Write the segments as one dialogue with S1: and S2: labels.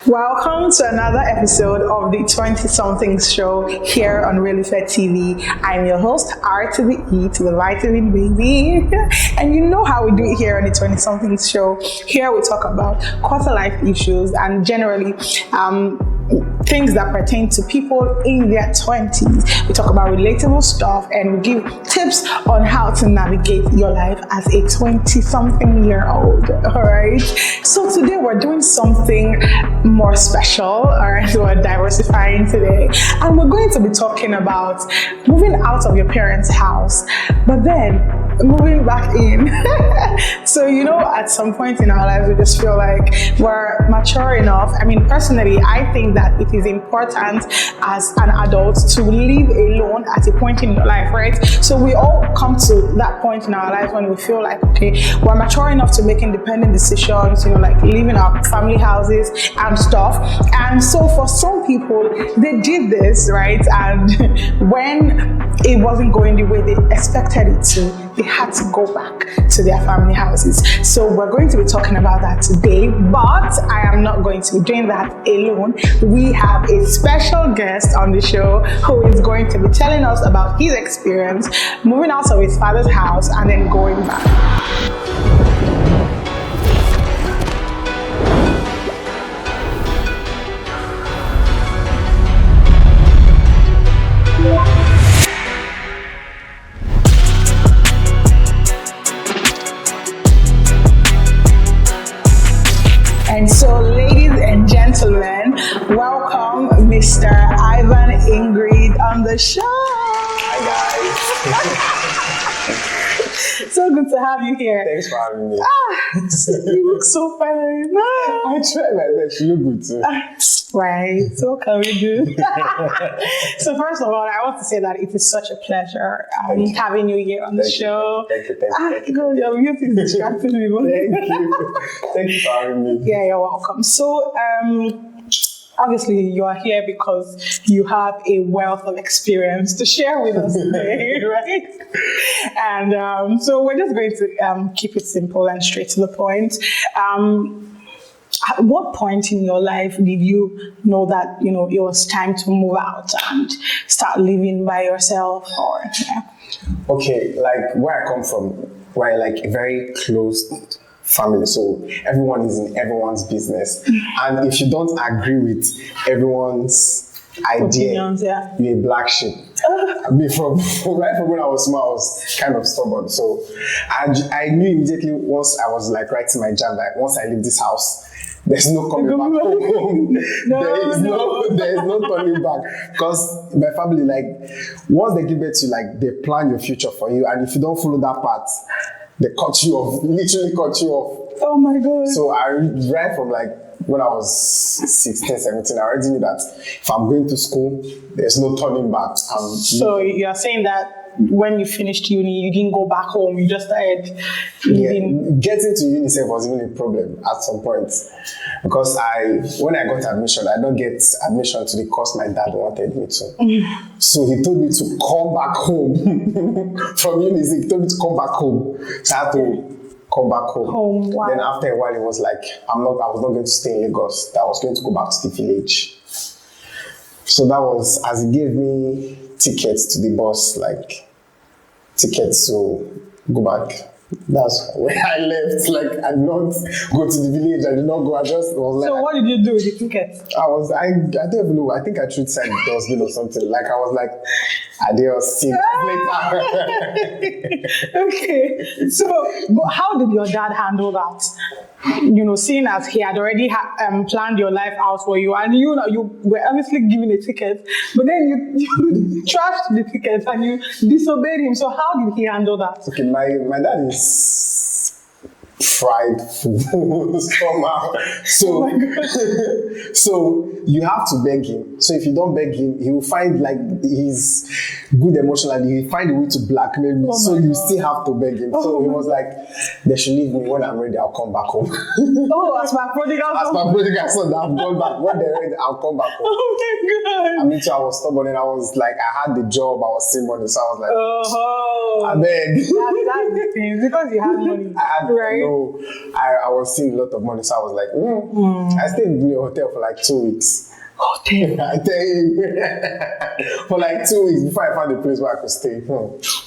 S1: Welcome to another episode of the 20-somethings show here on Relufe TV. I'm your host, R to the E to the vitamin baby. And you know how we do it here on the 20-somethings show. Here we talk about quarter life issues and generally things that pertain to people in their 20s. We talk about relatable stuff and we give tips on how to navigate your life as a 20-something-year-old. All right. So today we're doing something more special. All right. We're diversifying today, and we're going to be talking about moving out of your parents' house, but then moving back in. So, at some point in our lives, we just feel like we're mature enough. I mean, personally, I think that it is important as an adult to live alone at a point in your life, right? So we all come to that point in our life when we feel like, okay, we're mature enough to make independent decisions, like leaving our family houses and stuff. And so for some people, they did this, right? And when it wasn't going the way they expected it to, they had to go back to their family houses. So we're going to be talking about that today, but I am not going to be doing that alone. We have a special guest on the show who is going to be telling us about his experience moving out of his father's house and then going back. And so, ladies and gentlemen, welcome Mr. Ivan Ingrid on the show.
S2: Hi guys.
S1: So good to have you here.
S2: Thanks for having me.
S1: You look so fine.
S2: I try my best. You look good too.
S1: Right. So what can we do? So first of all, I want to say that it is such a pleasure having you here on the show.
S2: Thank you.
S1: God, your beauty is distracting me.
S2: Thank you. Thank you for having me.
S1: Yeah, you're welcome. So, obviously, you are here because you have a wealth of experience to share with us today, right? And so we're just going to keep it simple and straight to the point. At what point in your life did you know that, it was time to move out and start living by yourself? Or
S2: Okay, like where I come from, we're like a very closed family, so everyone is in everyone's business, and if you don't agree with everyone's idea,
S1: opinions,
S2: you're a black sheep. I mean, right from when I was small, I was kind of stubborn, so I knew immediately once I was like writing my job, like once I leave this house, there's no coming back home. There is no turning back, because my family, like, once they give it to you, like, they plan your future for you, and if you don't follow that path, they cut you off, literally cut you off.
S1: Oh my God.
S2: So right from like when I was 16, 17, I already knew that if I'm going to school, there's no turning back.
S1: So you're saying that when you finished uni, you didn't go back home, you just started living?
S2: Yeah, getting to UNICEF was even a problem at some point, because when I got admission, I don't get admission to the course my dad wanted me to. So he told me to come back home from UNICEF. He told me to come back home. So I had to come back home.
S1: Wow.
S2: Then after a while, it was like I was not going to stay in Lagos. I was going to go back to the village. So that was as he gave me tickets to the bus, like tickets to go back. That's when I left. Like, I did not go to the village. I did not go. I just was like.
S1: So what did you do with the tickets?
S2: I don't even know. I think I threw it inside the dustbin or something. Like, I was like, adios, see you later.
S1: Okay. So, but how did your dad handle that? Seeing as he had already planned your life out for you, and you were obviously given a ticket, but then you trashed the ticket and you disobeyed him. So how did he handle that?
S2: Okay, my dad is prideful somehow. So, so you have to beg him. So if you don't beg him, he will find like he's good emotionally. He'll find a way to blackmail me. So you still have to beg him. So he was like, they should leave me. When I'm ready, I'll come back home.
S1: As my prodigal son.
S2: As my prodigal son, I've gone back. When they're ready, I'll come back home.
S1: Oh my God.
S2: I mean, so I was stubborn and I was like, I had the job, I was seeing money, so I was like, I beg.
S1: That's the thing, because you had money.
S2: I was seeing a lot of money, so I was like, I stayed in a hotel for like 2 weeks.
S1: Oh, damn.
S2: I tell you, for like 2 weeks before I found a place where I could stay.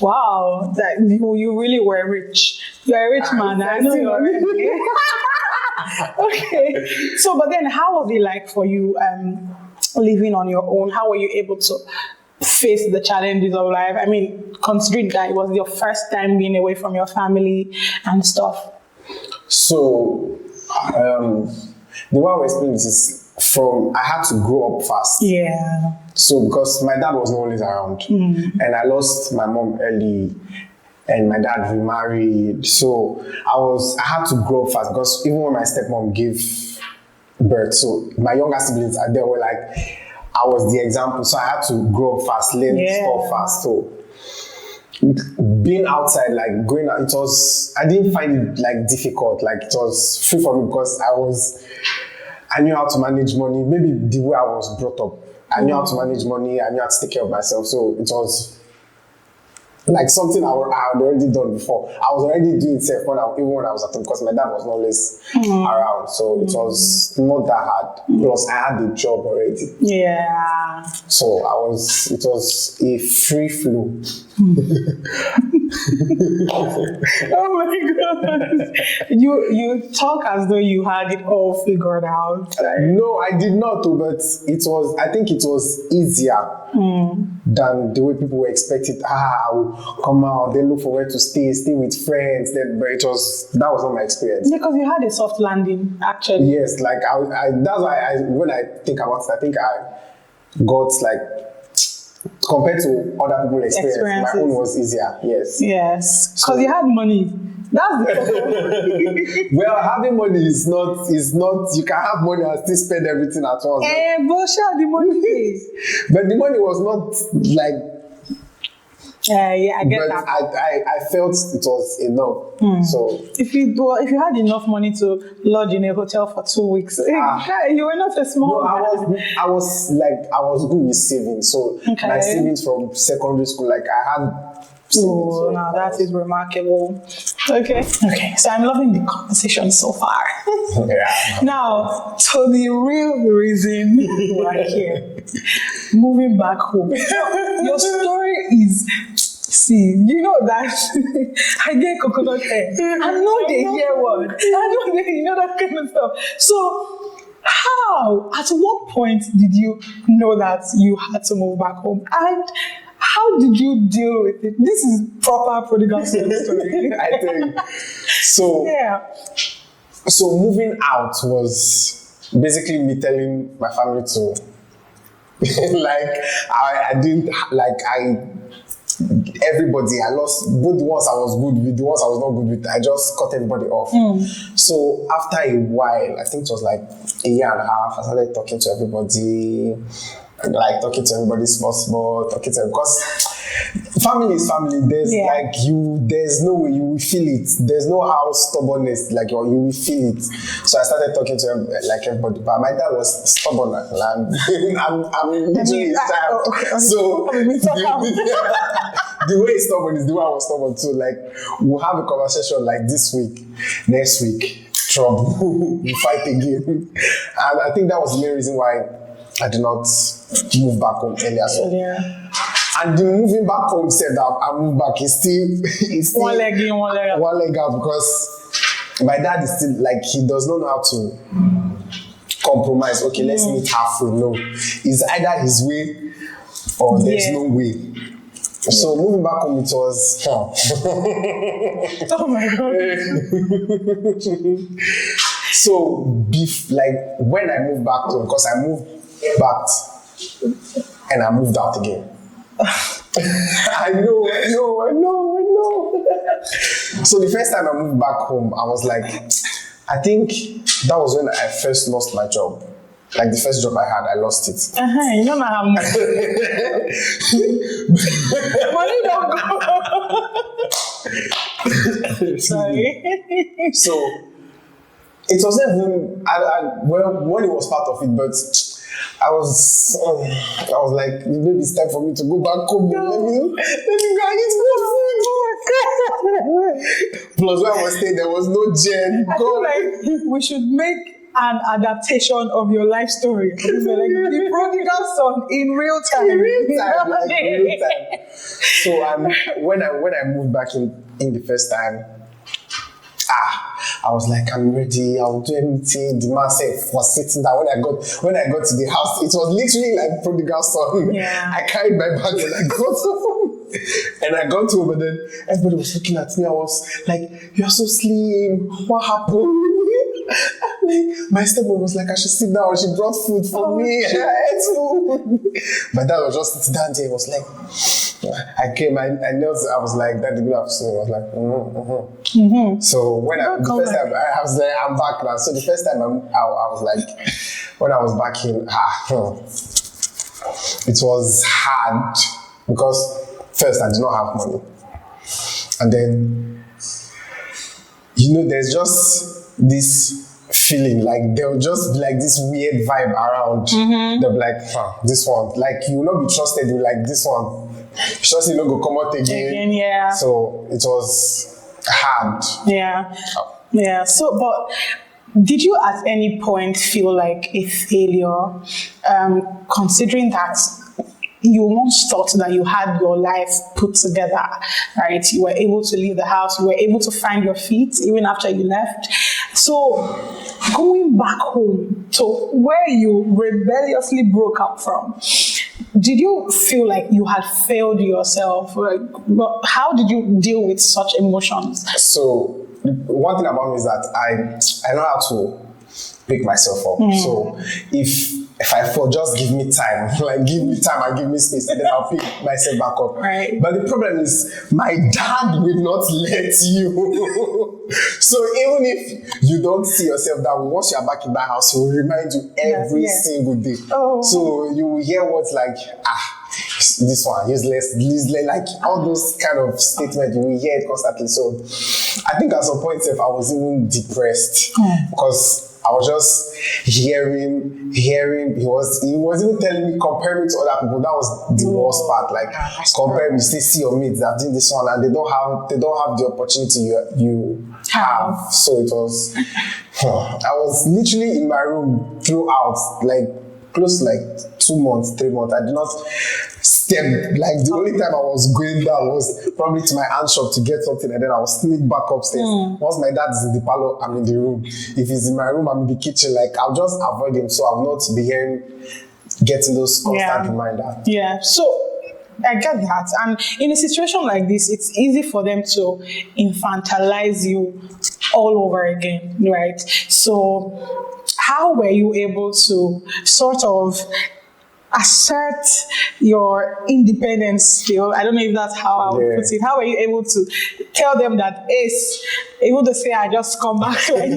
S1: Wow, that you really were rich. You're a rich man. I know you're rich. Okay. So, but then how was it like for you living on your own? How were you able to face the challenges of life? I mean, considering that it was your first time being away from your family and stuff.
S2: So, the way I will explain this is I had to grow up fast.
S1: Yeah.
S2: So, because my dad was not always around, and I lost my mom early, and my dad remarried. So, I had to grow up fast because even when my stepmom gave birth, so my younger siblings, they were like, I was the example. So, I had to grow up fast, learn stuff fast. So, being outside, like going out, I didn't find it like difficult. Like it was free for me because I knew how to manage money. Maybe the way I was brought up, I knew how to manage money. I knew how to take care of myself. So it was like something I had already done before. I was already doing it even when I was at home because my dad was not always around. So it was not that hard. Plus, I had a job already.
S1: Yeah.
S2: So it was a free flow.
S1: Oh my God. You talk as though you had it all figured out.
S2: No, I did not, but I think it was easier than the way people were expecting. I'll come out, then look for where to stay with friends. But that was not my experience.
S1: Because you had a soft landing, actually.
S2: Yes, like that's why when I think about it, I think I got like, compared to other people's experience, my own was easier. Yes.
S1: Yes. Because you had money. That's the problem.
S2: Well, having money is not, you can have money and still spend everything at once.
S1: Bullshit, the money.
S2: But the money was not like,
S1: yeah, I get that.
S2: I felt it was enough. So
S1: if you had enough money to lodge in a hotel for 2 weeks, you were not a small.
S2: No, I was good with savings. So my savings from secondary school, like I had.
S1: Oh, now that is remarkable. Okay. So I'm loving the conversation so far.
S2: Yeah.
S1: Now, so the real reason we're here, moving back home. Your story is. See, you know that I get coconut hair. I know they hear what. I know they that kind of stuff. So, at what point did you know that you had to move back home? And how did you deal with it? This is proper Prodigal Son story.
S2: I tell you. So, so moving out was basically me telling my family to, everybody, I lost both the ones I was good with, the ones I was not good with. I just cut everybody off. So after a while, I think it was like a year and a half, I started talking to everybody, small, because family is family. There's no way you will feel it. There's no how stubbornness, you will feel it. So I started talking to everybody, but my dad was stubborn, and I'm literally his child. So the way he's stubborn is the way I was stubborn too. We'll have a conversation like this week, next week, trouble, we fight again. And I think that was the main reason why I did not move back home earlier. And the moving back home said that I moved back is still
S1: one leg in, one leg out.
S2: One leg out, because my dad is still he does not know how to compromise. Okay, let's meet halfway. No, it's either his way or there's no way. So moving back home, it was.
S1: Oh my God.
S2: So when I moved back home, because I moved back and I moved out again. I know. So the first time I moved back home, I was like, I think that was when I first lost my job. The first job I had, I lost it.
S1: You don't have money. Money don't go. Sorry.
S2: So it wasn't even, money was part of it, but I was like, maybe it's time for me to go back home. Let me go and eat good food. Plus, when I was staying, there was no gen.
S1: I feel like we should make an adaptation of your life story. Like the Prodigal Son in real time.
S2: In real time, like in real time. So when I moved back in the first time, I was like, I'm ready, I'll do anything. The man said was sitting down. When I got to the house, it was literally like Prodigal Son.
S1: Yeah.
S2: I carried my bag and I got home. And I got home, and then everybody was looking at me. I was like, you're so slim. What happened? Like, my stepmom was like, I should sit down. She brought food for me. I ate food. My dad was just sitting down there. He was like, I came, I knelt, I was like, Daddy, good afternoon. I was like, So when the first time, I was like, I'm back now. So the first time I was like, when I was back in, it was hard because first I did not have money. And then, there's just this feeling like there will just be like this weird vibe around. They'll be like, this one, like you will not be trusted in like this one. Just go come out again.
S1: Yeah.
S2: So it was hard.
S1: Yeah. Yeah. So, but did you at any point feel like a failure, considering that you once thought that you had your life put together, right? You were able to leave the house, you were able to find your feet even after you left. So going back home to where you rebelliously broke up from, did you feel like you had failed yourself? How did you deal with such emotions?
S2: So one thing about me is that I know how to pick myself up. So if I fall, just give me time. Like, give me time and give me space, and then I'll pick myself back up.
S1: Right.
S2: But the problem is, my dad will not let you. So even if you don't see yourself that way, once you're back in that house, he will remind you every single day. So you will hear words like, this one, useless, like all those kind of statements, you will hear it constantly. So I think at some point, I was even depressed because I was just hearing. He was even telling me, compare me to other people. That was the worst part. Like, compare me, see your mates that did this one, and they don't have the opportunity you have. So it was. I was literally in my room throughout, like close to like 2 months, 3 months. I did not step. Like the only time I was going down was probably to my aunt's shop to get something, and then I will sneak back upstairs. Once my dad is in the parlor, I'm in the room. If he's in my room, I'm in the kitchen. Like, I'll just avoid him, so I'll not be getting those constant reminders.
S1: Yeah. So I get that. And in a situation like this, it's easy for them to infantilize you all over again, right? So how were you able to sort of assert your independence still? I don't know if that's how I would put it. How were you able to tell them that able to say, I just come back like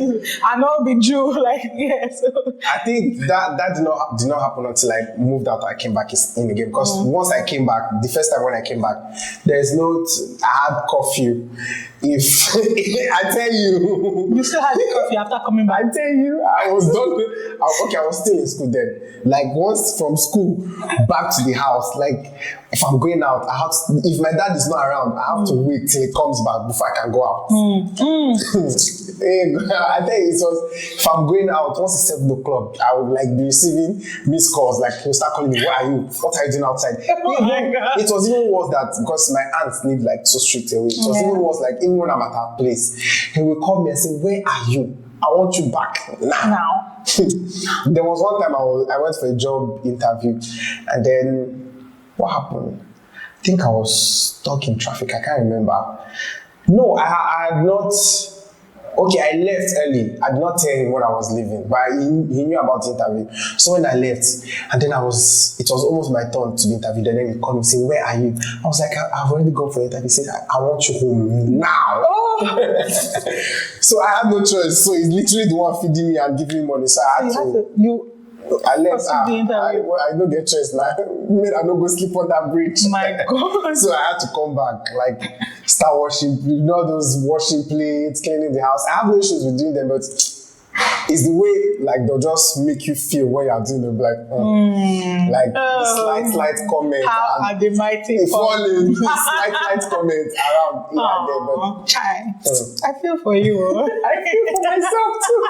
S1: I not be Jew, like So. I
S2: think that did not happen until I moved out. I came back in again because once I came back, the first time when I came back, I had curfew. If I tell you
S1: still had the coffee after coming back.
S2: I tell you, I was done. I was still in school then. Like, once from school back to the house, like, if I'm going out, if my dad is not around, I have to wait till he comes back before I can go out. I tell you, if I'm going out, once it's 7 o'clock, I would like be receiving missed calls. Like, he'll start calling me, where are you? What are you doing outside? It was even worse that because my aunt lived like so strict away. It was even worse, like even when I'm at her place, he will call me and say, where are you? I want you back now. There was one time I went for a job interview, and then what happened? I think I was stuck in traffic. I can't remember. No, I had not. Okay, I left early. I did not tell him when I was leaving, but he knew about the interview. So when I left, and then it was almost my turn to be interviewed, and then he called me saying, where are you? I was like, I've already gone for the interview. He said, I want you home now. So I had no choice. So he's literally the one feeding me and giving me money. So I had to. I left. I don't get choice now. I don't go sleep on that bridge.
S1: My God.
S2: So I had to come back, like start washing. Those washing plates, cleaning the house. I have no issues with doing them, but it's the way like they'll just make you feel when you're doing it, like slight comment.
S1: How are the mighty
S2: falling? slight comment around here and there, but
S1: I feel for you.
S2: I feel for myself too.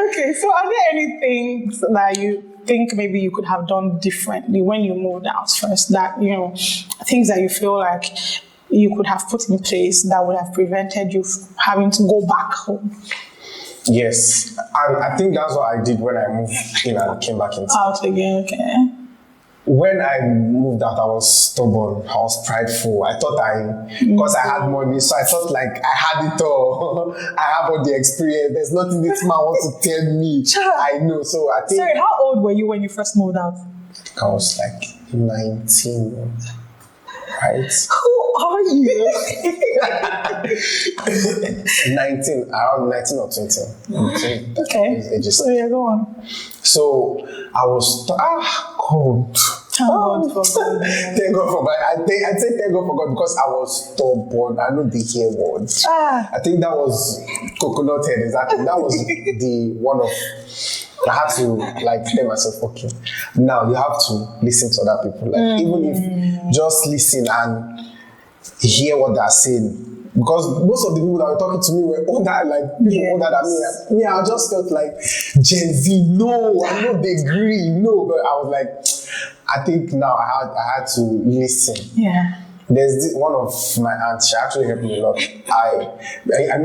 S1: Okay, so are there any things that you think maybe you could have done differently when you moved out first, that things that you feel like you could have put in place that would have prevented you from having to go back home?
S2: Yes, and I think that's what I did when I moved in and came back in.
S1: Out again, okay.
S2: When I moved out, I was stubborn. I was prideful. I thought because I had money, so I felt like I had it all. I have all the experience. There's nothing this man wants to tell me. I know. So I think.
S1: Sorry, how old were you when you first moved out?
S2: I was like 19. Right?
S1: Who are you?
S2: 19, around 19 or 20.
S1: Okay. So yeah, go on.
S2: So I was God.
S1: Thank God for God.
S2: Thank God for God. I'd say thank God for God because I was stubborn. I know the hear words. I think that was coconut head, exactly. That was the one of I had to like tell myself, okay, now you have to listen to other people. Like even if just listen and hear what they're saying. Because most of the people that were talking to me were older, like people older than me. I just felt like Gen Z, no, I'm not degree, no. But I was like, I think now I had to listen.
S1: Yeah.
S2: There's one of my aunts, she actually helped me a lot. I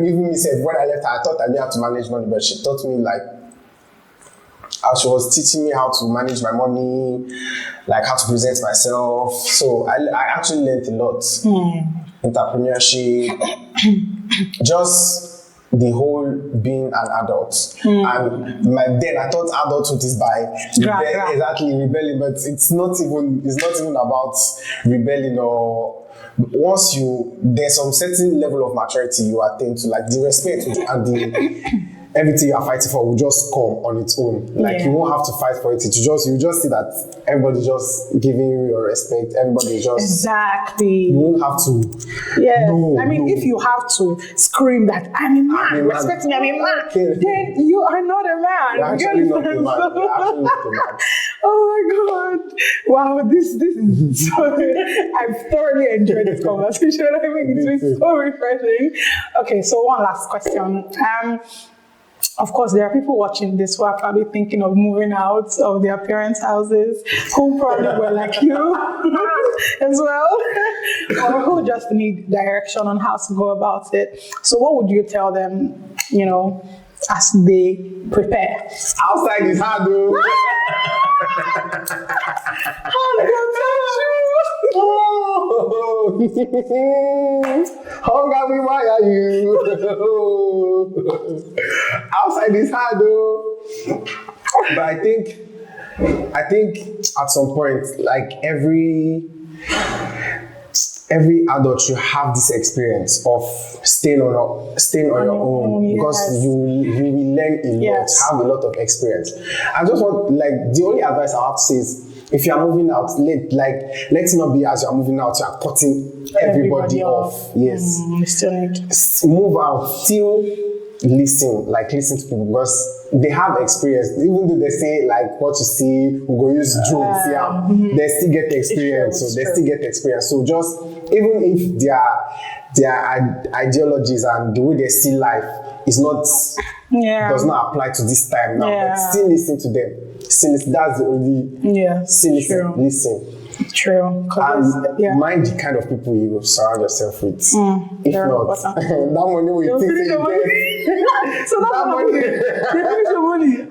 S2: even myself, when I left her, I thought I didn't have to manage money, but she taught me like, she was teaching me how to manage my money, like how to present myself. So I actually learned a lot. Entrepreneurship, just the whole being an adult. And then I thought adulthood is by rebelling, but it's not even about rebelling or once there's some certain level of maturity you attain to, like the respect and the everything you are fighting for will just come on its own. Like you won't have to fight for it. You just see that everybody just giving you your respect. Everybody just
S1: exactly.
S2: You won't have to.
S1: Yeah. If you have to scream that I'm a man, respect me, I'm a man, then you are not a man.
S2: You're actually not a man.
S1: Oh my God! Wow, this is so. I've thoroughly enjoyed this conversation. I mean, it's been so refreshing. Okay, so one last question. Of course, there are people watching this who are probably thinking of moving out of their parents' houses, who probably were like you as well, or who just need direction on how to go about it. So what would you tell them, as they prepare?
S2: Outside is hard, though. Hunger, why are you? Outside is hard, though. But I think at some point, like every adult should have this experience of staying on your own because you will learn a lot, have a lot of experience. I just want, like, the only advice I have to say is, if you are moving out, let's not be as you are moving out, you are cutting everybody off. Yes.
S1: You still need to
S2: move out, still listen to people because they have experience. Even though they say like what you see, we go use drones, they still get experience. So just even if their ideologies and the way they see life is not does not apply to this time now, but still listen to them. Still listen. That's the only listen.
S1: True.
S2: And mind the kind of people you surround yourself with. If not, that money will take it.
S1: So that money. They finish your money.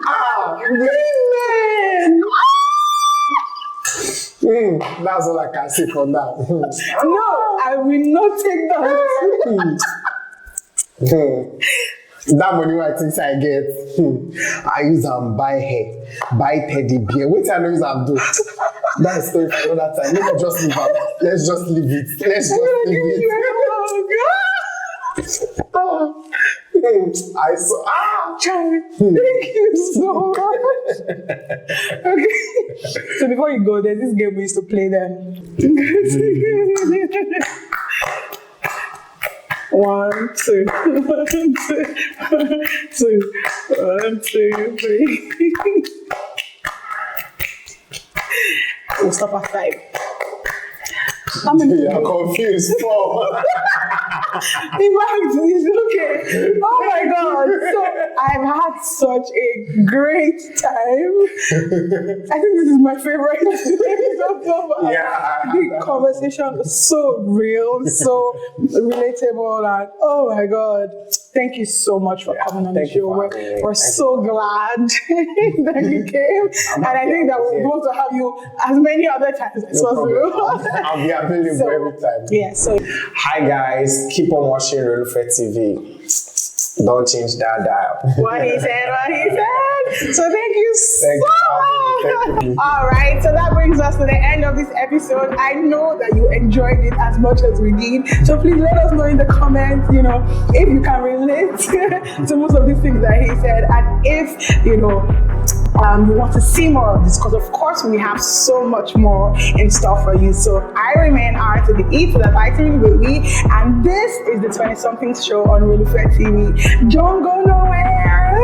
S2: Women! That's all I can say for now.
S1: No, I will not take that.
S2: That money I think I get, I use and buy hair, buy teddy bear. Wait till I know use and do. That's story for another time. Let's just leave it. Let's just leave it. I saw.
S1: Charlie, thank you so much. Okay. So before you go, there's this game we used to play then. 1, 2, 1, 2, 1, 2, 3. We'll stop at 5.
S2: You're confused. 4.
S1: It's okay. Oh my God. So I've had such a great time. I think this is my favorite episode so far.
S2: Yeah.
S1: The conversation was so real, so relatable, and oh my God. Thank you so much for coming on the show. We're so glad that you came. And I think that we're going to have you as many other times as possible.
S2: I'll be available every time.
S1: Yeah, so
S2: hi guys, keep on watching Relufe TV. Don't change that dial.
S1: What he said. So thank you so much.
S2: Thank you.
S1: All right, so that brings us to the end of this episode. I know that you enjoyed it as much as we did. So please let us know in the comments, if you can relate to most of these things that he said, and if, you want to see more of this, because of course we have so much more in store for you. So I remain R to the E to the vitamin baby, and this is the 20 somethings show on Relufe TV. Don't go nowhere.